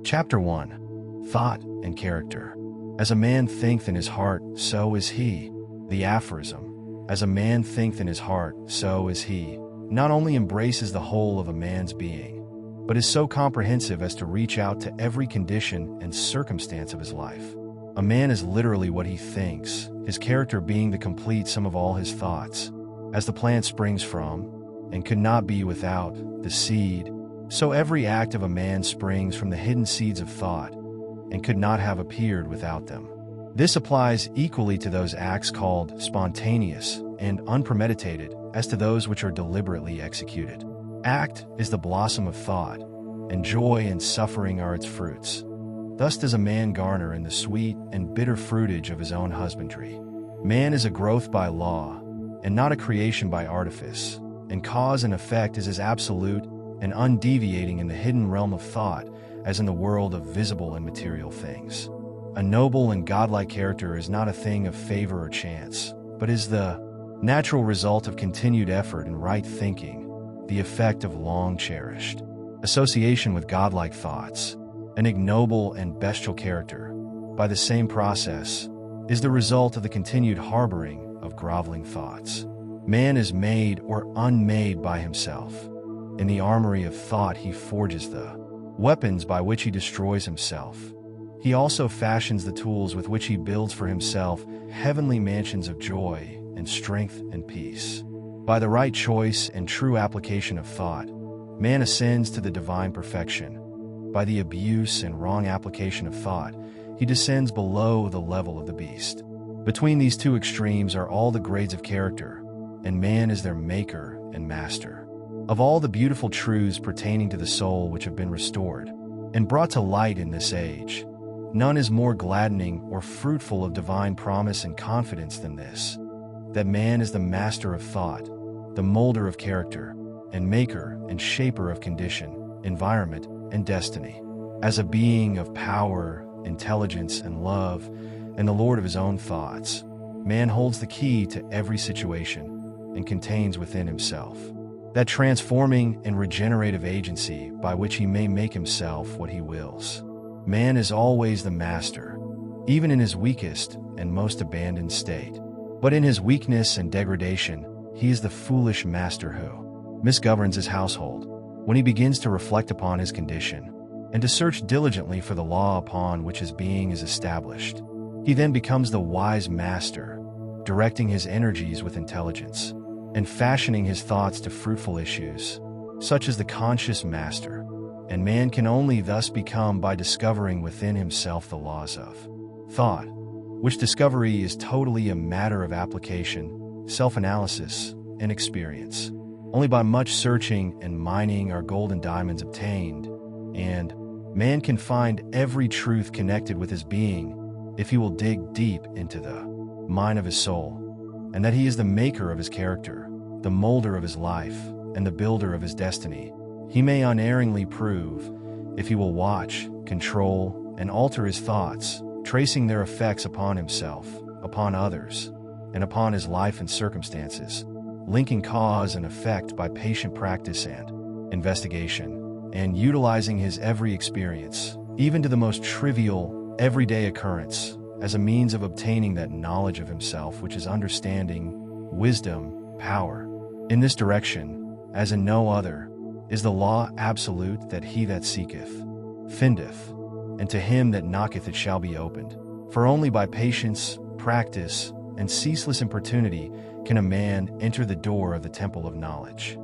Chapter 1. Thought and Character. As a man thinketh in his heart, so is he. The aphorism, as a man thinketh in his heart, so is he, not only embraces the whole of a man's being, but is so comprehensive as to reach out to every condition and circumstance of his life. A man is literally what he thinks, his character being the complete sum of all his thoughts. As the plant springs from, and could not be without, the seed, so every act of a man springs from the hidden seeds of thought, and could not have appeared without them. This applies equally to those acts called spontaneous and unpremeditated as to those which are deliberately executed. Act is the blossom of thought, and joy and suffering are its fruits. Thus does a man garner in the sweet and bitter fruitage of his own husbandry. Man is a growth by law, and not a creation by artifice, and cause and effect is as absolute and undeviating in the hidden realm of thought as in the world of visible and material things. A noble and godlike character is not a thing of favor or chance, but is the natural result of continued effort and right thinking, the effect of long-cherished association with godlike thoughts. An ignoble and bestial character, by the same process, is the result of the continued harboring of groveling thoughts. Man is made or unmade by himself. In the armory of thought he forges the weapons by which he destroys himself. He also fashions the tools with which he builds for himself heavenly mansions of joy and strength and peace. By the right choice and true application of thought, man ascends to the divine perfection. By the abuse and wrong application of thought, he descends below the level of the beast. Between these two extremes are all the grades of character, and man is their maker and master. Of all the beautiful truths pertaining to the soul which have been restored and brought to light in this age, none is more gladdening or fruitful of divine promise and confidence than this, that man is the master of thought, the molder of character, and maker and shaper of condition, environment, and destiny. As a being of power, intelligence, and love, and the lord of his own thoughts, man holds the key to every situation and contains within himself that transforming and regenerative agency by which he may make himself what he wills. Man is always the master, even in his weakest and most abandoned state. But in his weakness and degradation, he is the foolish master who misgoverns his household. When he begins to reflect upon his condition, and to search diligently for the law upon which his being is established, he then becomes the wise master, directing his energies with intelligence, and fashioning his thoughts to fruitful issues, such as the conscious master. And man can only thus become by discovering within himself the laws of thought, which discovery is totally a matter of application, self-analysis, and experience. Only by much searching and mining are gold and diamonds obtained, and man can find every truth connected with his being if he will dig deep into the mine of his soul, and that he is the maker of his character, the molder of his life, and the builder of his destiny. He may unerringly prove, if he will watch, control, and alter his thoughts, tracing their effects upon himself, upon others, and upon his life and circumstances, linking cause and effect by patient practice and investigation, and utilizing his every experience, even to the most trivial, everyday occurrence, as a means of obtaining that knowledge of himself which is understanding, wisdom, power. In this direction, as in no other, is the law absolute that he that seeketh, findeth, and to him that knocketh it shall be opened. For only by patience, practice, and ceaseless importunity can a man enter the door of the temple of knowledge.